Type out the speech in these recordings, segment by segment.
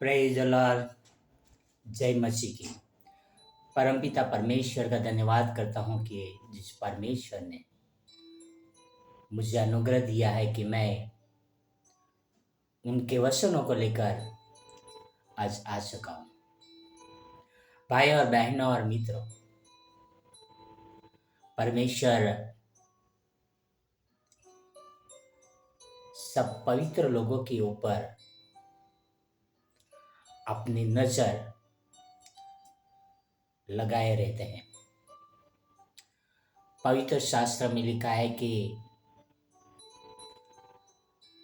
Praise the Lord. जय मसीह की। परमपिता परमेश्वर का धन्यवाद करता हूँ कि जिस परमेश्वर ने मुझे अनुग्रह दिया है कि मैं उनके वचनों को लेकर आज आ सका हूँ। भाई और बहनों और मित्रों, परमेश्वर सब पवित्र लोगों के ऊपर अपनी नजर लगाए रहते हैं। पवित्र शास्त्र में लिखा है कि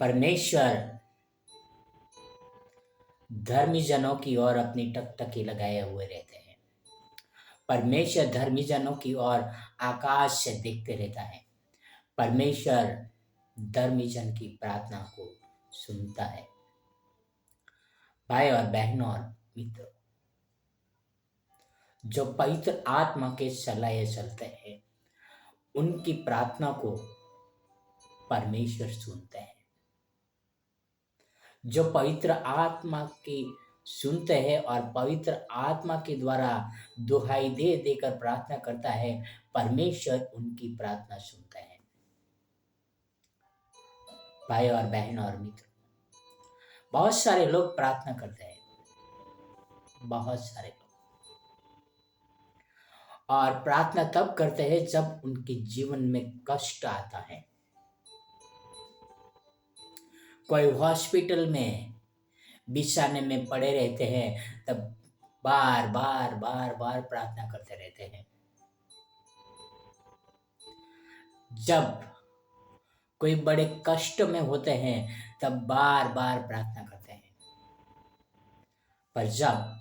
परमेश्वर धर्मी जनों की ओर अपनी टकटकी लगाए हुए रहते हैं। परमेश्वर धर्मी जनों की ओर आकाश से देखते रहता है। परमेश्वर धर्मी जन की प्रार्थना को सुनता है। भाई और बहनों और मित्रों, जो पवित्र आत्मा के सलाहे चलते हैं उनकी प्रार्थना को परमेश्वर सुनते हैं। जो पवित्र आत्मा की सुनते हैं और पवित्र आत्मा के द्वारा दुहाई दे देकर प्रार्थना करता है, परमेश्वर उनकी प्रार्थना सुनता है। भाई और बहन और मित्र, बहुत सारे लोग प्रार्थना करते हैं, बहुत सारे लोग, और प्रार्थना तब करते हैं जब उनके जीवन में कष्ट आता है। कोई हॉस्पिटल में बिछाने में पड़े रहते हैं, तब बार बार बार बार प्रार्थना करते रहते हैं। जब कोई बड़े कष्ट में होते हैं तब बार बार प्रार्थना करते हैं। पर जब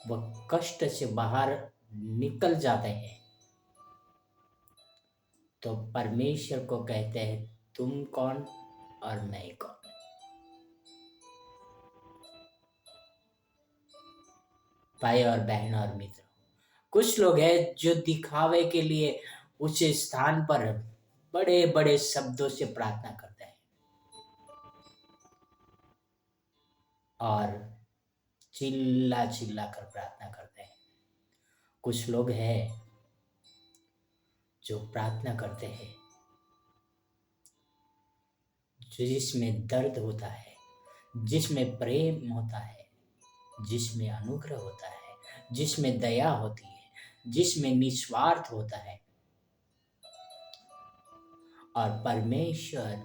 वह कष्ट से बाहर निकल जाते हैं तो परमेश्वर को कहते हैं, तुम कौन और मैं कौन। भाई और बहन और मित्र, कुछ लोग हैं जो दिखावे के लिए उस स्थान पर बड़े बड़े शब्दों से प्रार्थना करते हैं और चिल्ला चिल्ला कर प्रार्थना करते हैं। कुछ लोग हैं जो प्रार्थना करते हैं जिसमें दर्द होता है, जिसमें प्रेम होता है, जिसमें अनुग्रह होता है, जिसमें दया होती है, जिसमें निस्वार्थ होता है। और परमेश्वर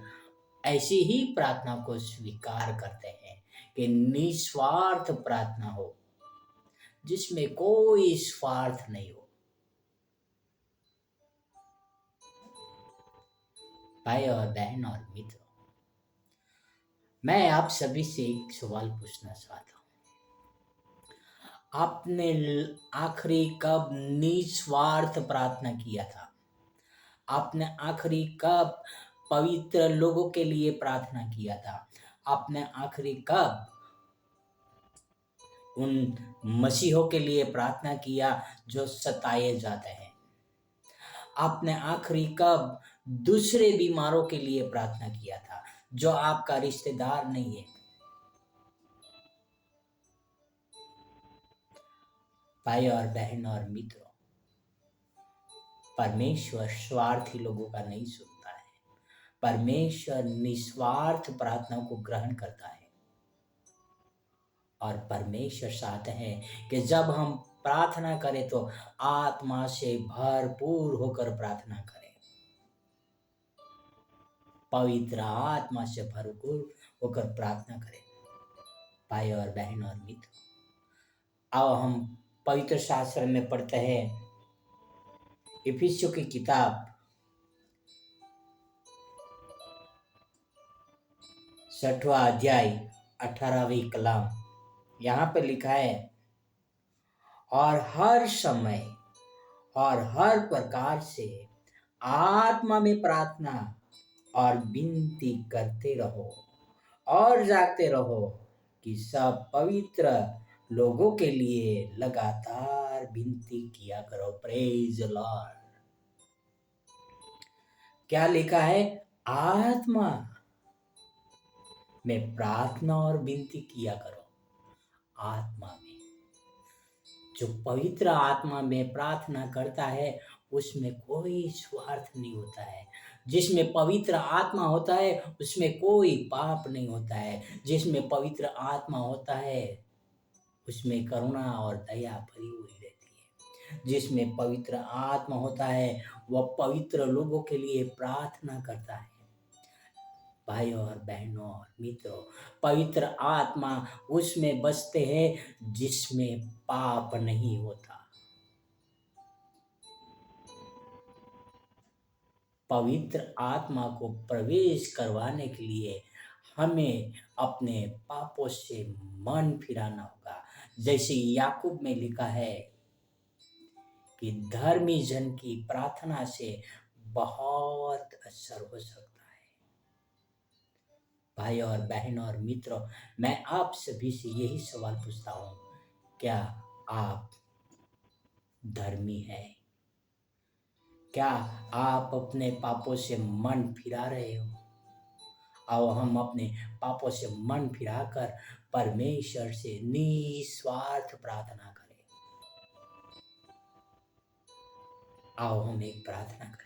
ऐसी ही प्रार्थना को स्वीकार करते हैं कि निस्वार्थ प्रार्थना हो, जिसमें कोई स्वार्थ नहीं हो। भाई और बहन और मित्रों, मैं आप सभी से एक सवाल पूछना चाहता हूँ। आपने आखिरी कब निस्वार्थ प्रार्थना किया था? आपने आखिरी कब पवित्र लोगों के लिए प्रार्थना किया था? आपने आखिरी कब उन मसीहों के लिए प्रार्थना किया जो सताए जाते हैं? आपने आखिरी कब दूसरे बीमारों के लिए प्रार्थना किया था जो आपका रिश्तेदार नहीं है? भाई और बहन और मित्रों, परमेश्वर स्वार्थी लोगों का नहीं सुनता है। परमेश्वर निस्वार्थ प्रार्थना को ग्रहण करता है। और परमेश्वर चाहते हैं कि जब हम प्रार्थना करें तो आत्मा से भरपूर होकर प्रार्थना करें, पवित्र आत्मा से भरपूर होकर प्रार्थना करें। भाई और बहन और मित्र, आओ हम पवित्र शास्त्र में पढ़ते हैं इफिसियों की किताब 6वां अध्याय 18वीं कलाम। यहाँ पे लिखा है, और हर समय और हर प्रकार से आत्मा में प्रार्थना और विनती करते रहो और जागते रहो कि सब पवित्र लोगों के लिए लगातार विनती किया करो। Praise the Lord. क्या लिखा है? आत्मा में प्रार्थना और विनती किया करो। आत्मा में, जो पवित्र आत्मा में प्रार्थना करता है उसमें कोई स्वार्थ नहीं होता है। जिसमें पवित्र आत्मा होता है उसमें कोई पाप नहीं होता है। जिसमें पवित्र आत्मा होता है उसमें करुणा और दया भरी हुई रहती है। जिसमें पवित्र आत्मा होता है वह पवित्र लोगों के लिए प्रार्थना करता है। भाइयों और बहनों और मित्रों, पवित्र आत्मा उसमें बसते हैं जिसमें पाप नहीं होता। पवित्र आत्मा को प्रवेश करवाने के लिए हमें अपने पापों से मन फिराना होगा। जैसे याकूब में लिखा है कि धर्मी जन की प्रार्थना से बहुत असर हो सकता है। भाई और बहन और मित्रों, मैं आप सभी से यही सवाल पूछता हूँ, क्या आप धर्मी हैं? क्या आप अपने पापों से मन फिरा रहे हो? आओ हम अपने पापों से मन फिराकर परमेश्वर से निस्वार्थ प्रार्थना करें। आओ हम एक प्रार्थना करें।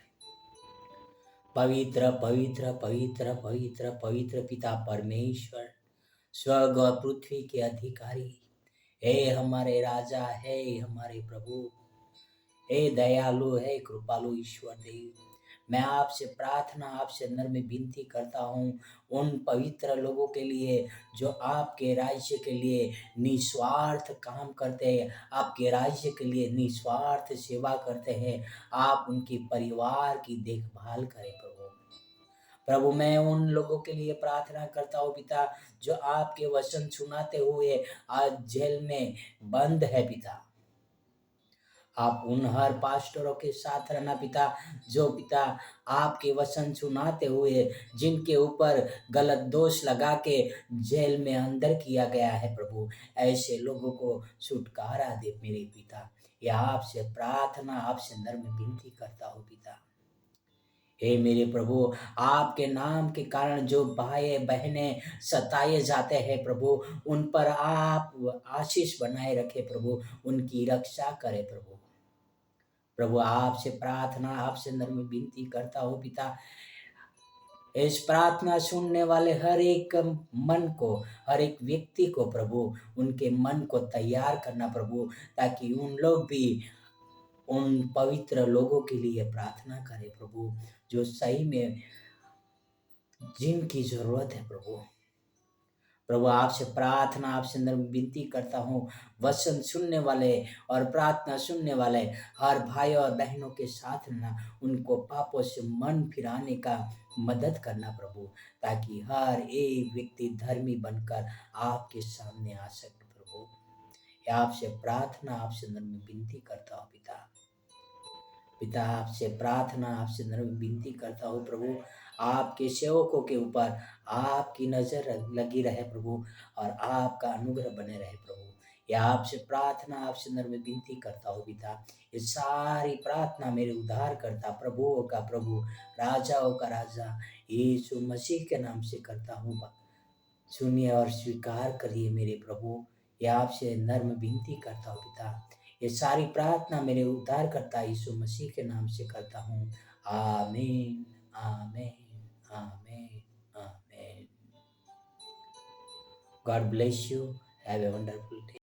पवित्र पवित्र पवित्र पवित्र पवित्र पिता परमेश्वर, स्वर्ग और पृथ्वी के अधिकारी, हे हमारे राजा, हे हमारे प्रभु, हे दयालु, हे कृपालु ईश्वर देव, मैं आपसे प्रार्थना, आपसे नम्र विनती करता हूँ उन पवित्र लोगों के लिए जो आपके राज्य के लिए निस्वार्थ काम करते हैं, आपके राज्य के लिए निस्वार्थ सेवा करते हैं। आप उनकी परिवार की देखभाल करें प्रभु। प्रभु, मैं उन लोगों के लिए प्रार्थना करता हूँ पिता जो आपके वचन सुनाते हुए आज जेल में बंद है पिता। आप उन हर पास्टरों के साथ रहना पिता, जो पिता आपके वचन सुनाते हुए जिनके ऊपर गलत दोष लगा के जेल में अंदर किया गया है प्रभु, ऐसे लोगों को छुटकारा दे मेरे पिता। यह आपसे प्रार्थना, आपसे नम्र विनती करता हूँ पिता। हे मेरे प्रभु, आपके नाम के कारण जो भाई बहनें सताए जाते हैं प्रभु, उन पर आप आशीष बनाए रखे प्रभु, उनकी रक्षा करे प्रभु। प्रभु, आपसे प्रार्थना, आपसे नम्र विनती करता हूँ पिता, इस प्रार्थना सुनने वाले हर एक मन को, हर एक व्यक्ति को प्रभु, उनके मन को तैयार करना प्रभु, ताकि उन लोग भी उन पवित्र लोगों के लिए प्रार्थना करें प्रभु, जो सही में जिनकी जरूरत है प्रभु। प्रभु, आपसे प्रार्थना, आपसे नम्र विनती करता हूँ, वचन सुनने वाले और प्रार्थना सुनने वाले हर भाई और बहनों के साथ रहना, उनको पापों से मन फिराने का मदद करना प्रभु, ताकि हर एक व्यक्ति धर्मी बनकर आपके सामने आ सके प्रभु। आपसे प्रार्थना, आपसे नम्र विनती करता हूँ पिता। पिता, आपसे प्रार्थना, आपसे नम्र विनती करता हूँ प्रभु, आपके सेवकों के ऊपर आपकी नजर लगी रहे प्रभु, और आपका अनुग्रह बने रहे प्रभु। यह आपसे प्रार्थना, आपसे नम्र विनती करता हूँ पिता। ये सारी प्रार्थना मेरे उद्धार करता, प्रभुओं का प्रभु, राजाओं का राजा यीशु मसीह के नाम से करता हूँ। सुनिए और स्वीकार करिए मेरे प्रभु। यह आपसे नम्र विनती करता हूँ पिता। ये सारी प्रार्थना मेरे उद्धारकर्ता यीशु मसीह के नाम से करता हूँ। आमीन, आमीन, आमीन, आमीन। God bless you. Have a wonderful day.